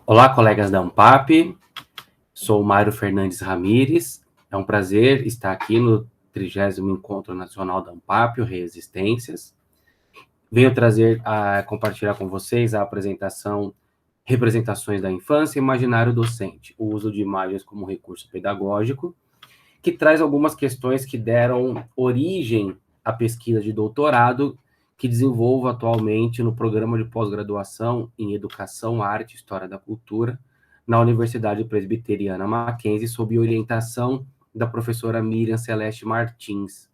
Olá, colegas da Ampap, sou Mário Fernandes Ramires, é um prazer estar aqui no 30º Encontro Nacional da Ampap, o Resistências. Venho compartilhar com vocês a apresentação Representações da Infância e Imaginário Docente, o uso de imagens como recurso pedagógico, que traz algumas questões que deram origem à pesquisa de doutorado que desenvolvo atualmente no programa de pós-graduação em Educação, Arte e História da Cultura, na Universidade Presbiteriana Mackenzie, sob orientação da professora Miriam Celeste Martins.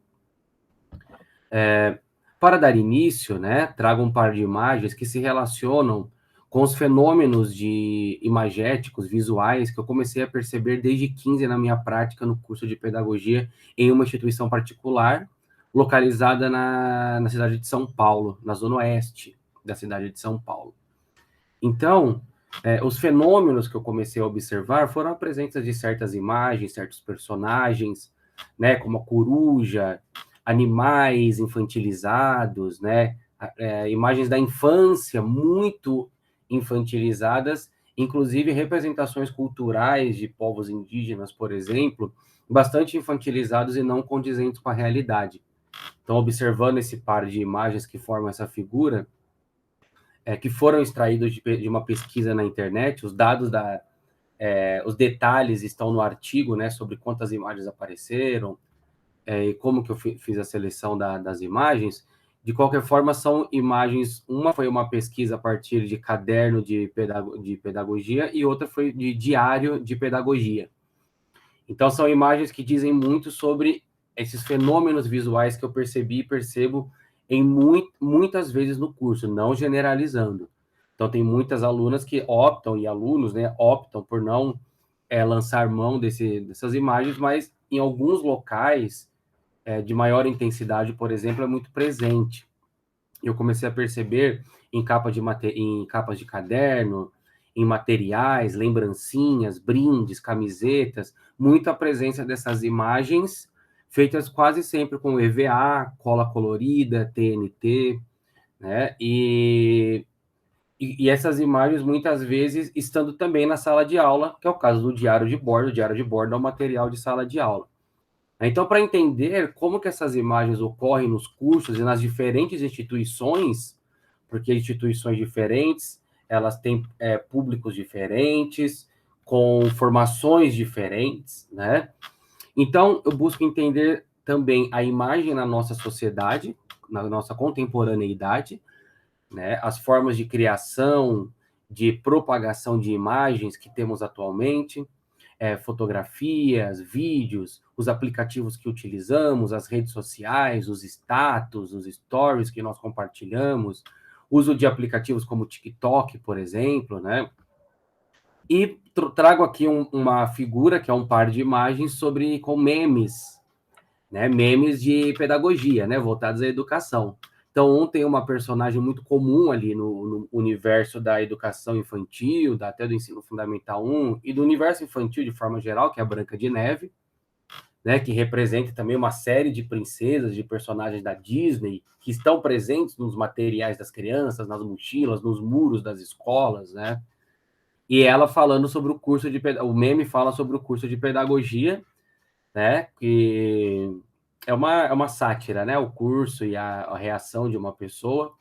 Para dar início, trago um par de imagens que se relacionam com os fenômenos imagéticos, visuais, que eu comecei a perceber desde 15 na minha prática no curso de pedagogia em uma instituição particular, localizada na cidade de São Paulo, na zona oeste da cidade de São Paulo. Então, os fenômenos que eu comecei a observar foram a presença de certas imagens, certos personagens, como a coruja, animais infantilizados, imagens da infância muito infantilizadas, inclusive representações culturais de povos indígenas, por exemplo, bastante infantilizados e não condizentes com a realidade. Então, observando esse par de imagens que formam essa figura, que foram extraídos de uma pesquisa na internet, os dados os detalhes estão no artigo, sobre quantas imagens apareceram, e como que eu fiz a seleção das imagens. De qualquer forma, são imagens, uma foi uma pesquisa a partir de caderno de pedagogia e outra foi de diário de pedagogia. Então, são imagens que dizem muito sobre esses fenômenos visuais que eu percebi e percebo muitas vezes no curso, não generalizando. Então, tem muitas alunas que optam, e alunos, optam por não lançar mão dessas imagens, mas em alguns locais de maior intensidade, por exemplo, é muito presente. Eu comecei a perceber em capas de caderno, em materiais, lembrancinhas, brindes, camisetas, muita presença dessas imagens, feitas quase sempre com EVA, cola colorida, TNT, E essas imagens, muitas vezes, estando também na sala de aula, que é o caso do diário de bordo. O diário de bordo é um material de sala de aula. Então, para entender como que essas imagens ocorrem nos cursos e nas diferentes instituições, porque instituições diferentes, elas têm públicos diferentes, com formações diferentes, Então, eu busco entender também a imagem na nossa sociedade, na nossa contemporaneidade, as formas de criação, de propagação de imagens que temos atualmente, fotografias, vídeos, os aplicativos que utilizamos, as redes sociais, os status, os stories que nós compartilhamos, uso de aplicativos como o TikTok, por exemplo, E trago aqui uma figura, que é um par de imagens com memes, memes de pedagogia, voltados à educação. Então, tem uma personagem muito comum ali no universo da educação infantil, até do ensino fundamental 1, e do universo infantil de forma geral, que é a Branca de Neve, que representa também uma série de princesas, de personagens da Disney, que estão presentes nos materiais das crianças, nas mochilas, nos muros das escolas, E ela falando sobre o curso o meme fala sobre o curso de pedagogia, que é uma sátira, o curso e a reação de uma pessoa.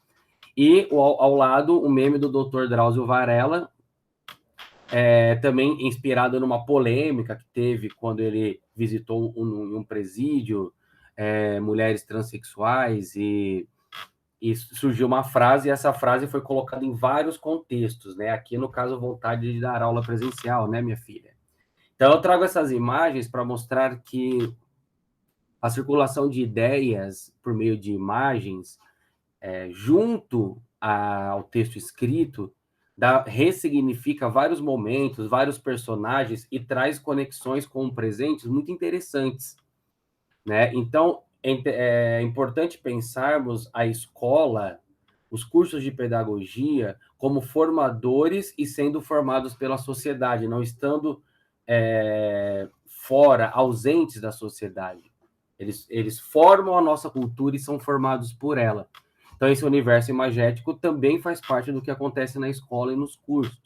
E ao lado, o meme do Dr. Drauzio Varela, também inspirado numa polêmica que teve quando ele visitou um presídio, mulheres transexuais, e surgiu uma frase, e essa frase foi colocada em vários contextos, Aqui, no caso, vontade de dar aula presencial, minha filha? Então, eu trago essas imagens para mostrar que a circulação de ideias por meio de imagens, junto ao texto escrito, ressignifica vários momentos, vários personagens e traz conexões com presentes muito interessantes, Então, é importante pensarmos a escola, os cursos de pedagogia, como formadores e sendo formados pela sociedade, não estando fora, ausentes da sociedade. Eles formam a nossa cultura e são formados por ela. Então, esse universo imagético também faz parte do que acontece na escola e nos cursos.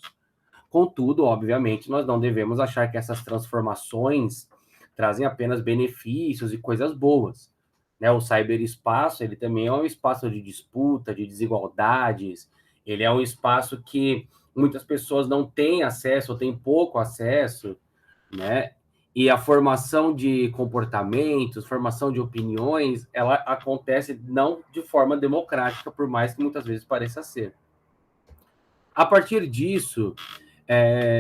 Contudo, obviamente, nós não devemos achar que essas transformações trazem apenas benefícios e coisas boas. Né? O cyberespaço, ele também é um espaço de disputa, de desigualdades, ele é um espaço que muitas pessoas não têm acesso, ou têm pouco acesso, né? E a formação de comportamentos, formação de opiniões, ela acontece não de forma democrática, por mais que muitas vezes pareça ser. A partir disso,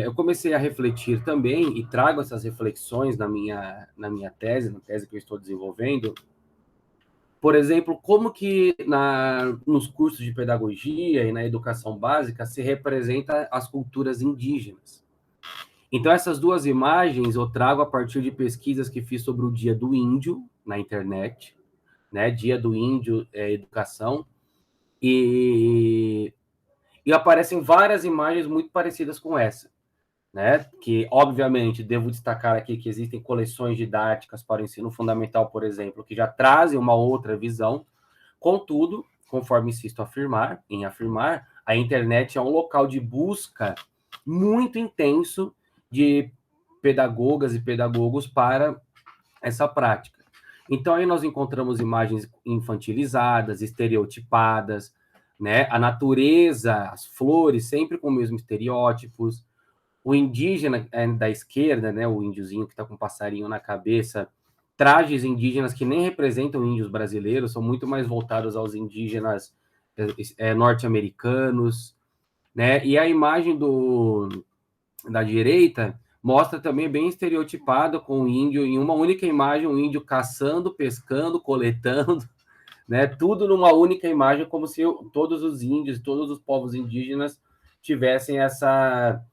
eu comecei a refletir também, e trago essas reflexões na minha tese, na tese que eu estou desenvolvendo. Por exemplo, como que nos cursos de pedagogia e na educação básica se representa as culturas indígenas. Então, essas duas imagens eu trago a partir de pesquisas que fiz sobre o Dia do Índio na internet, né? Dia do Índio, educação, e aparecem várias imagens muito parecidas com essa, né? Que, obviamente, devo destacar aqui que existem coleções didáticas para o ensino fundamental, por exemplo, que já trazem uma outra visão. Contudo, conforme insisto em afirmar, a internet é um local de busca muito intenso de pedagogas e pedagogos para essa prática. Então, aí nós encontramos imagens infantilizadas, estereotipadas, né? A natureza, as flores, sempre com os mesmos estereótipos. O indígena da esquerda, né? O índiozinho que está com um passarinho na cabeça, trajes indígenas que nem representam índios brasileiros, são muito mais voltados aos indígenas norte-americanos, né? E a imagem da direita mostra também bem estereotipado com o índio em uma única imagem, o índio caçando, pescando, coletando, né? Tudo numa única imagem, como se todos os índios, todos os povos indígenas tivessem essa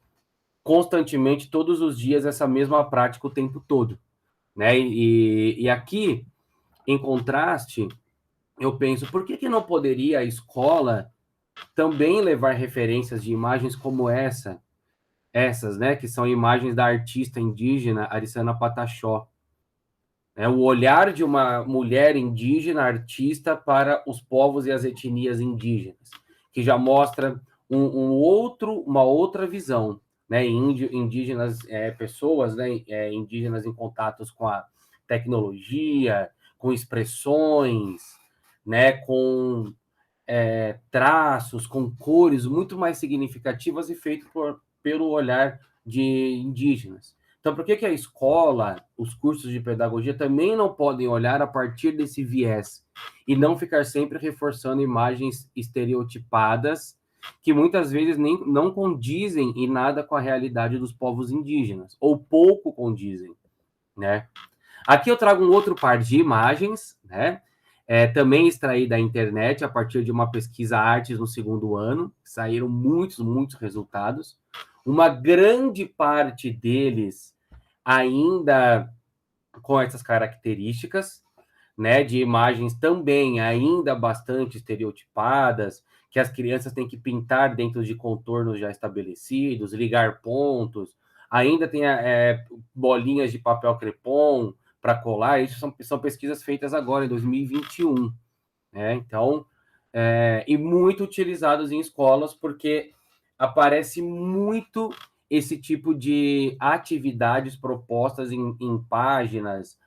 constantemente, todos os dias, essa mesma prática o tempo todo, né? E aqui, em contraste, eu penso, por que não poderia a escola também levar referências de imagens como essas, né, que são imagens da artista indígena Ariçana Pataxó. O olhar de uma mulher indígena artista para os povos e as etnias indígenas, que já mostra uma outra visão, né, indígenas, pessoas, né, indígenas em contatos com a tecnologia, com expressões, né, com traços, com cores muito mais significativas e feitos pelo olhar de indígenas. Então, por que a escola, os cursos de pedagogia também não podem olhar a partir desse viés e não ficar sempre reforçando imagens estereotipadas que muitas vezes não condizem em nada com a realidade dos povos indígenas, ou pouco condizem, né? Aqui eu trago um outro par de imagens, né? Também extraí da internet a partir de uma pesquisa Artes no segundo ano. Saíram muitos resultados. Uma grande parte deles ainda com essas características, né? De imagens também ainda bastante estereotipadas, que as crianças têm que pintar dentro de contornos já estabelecidos, ligar pontos. Ainda tem bolinhas de papel crepom para colar. Isso são pesquisas feitas agora, em 2021. Né? Então, e muito utilizados em escolas, porque aparece muito esse tipo de atividades propostas em páginas,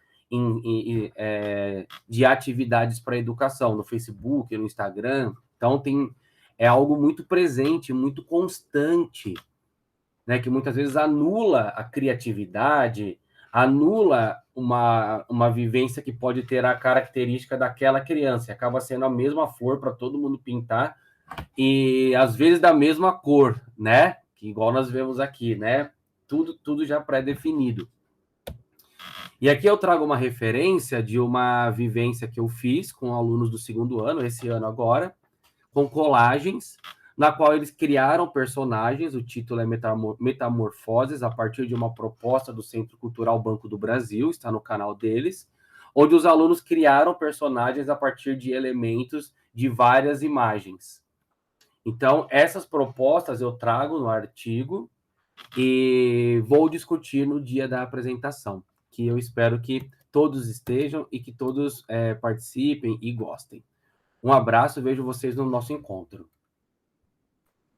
de atividades para educação, no Facebook, no Instagram. Então, é algo muito presente, muito constante, né, que muitas vezes anula a criatividade, anula uma vivência que pode ter a característica daquela criança, acaba sendo a mesma flor para todo mundo pintar, e às vezes da mesma cor, né? Que igual nós vemos aqui, né? Tudo já pré-definido. E aqui eu trago uma referência de uma vivência que eu fiz com alunos do segundo ano, esse ano agora, com colagens, na qual eles criaram personagens, o título é Metamorfoses, a partir de uma proposta do Centro Cultural Banco do Brasil, está no canal deles, onde os alunos criaram personagens a partir de elementos de várias imagens. Então, essas propostas eu trago no artigo e vou discutir no dia da apresentação, que eu espero que todos estejam e que todos participem e gostem. Um abraço, vejo vocês no nosso encontro.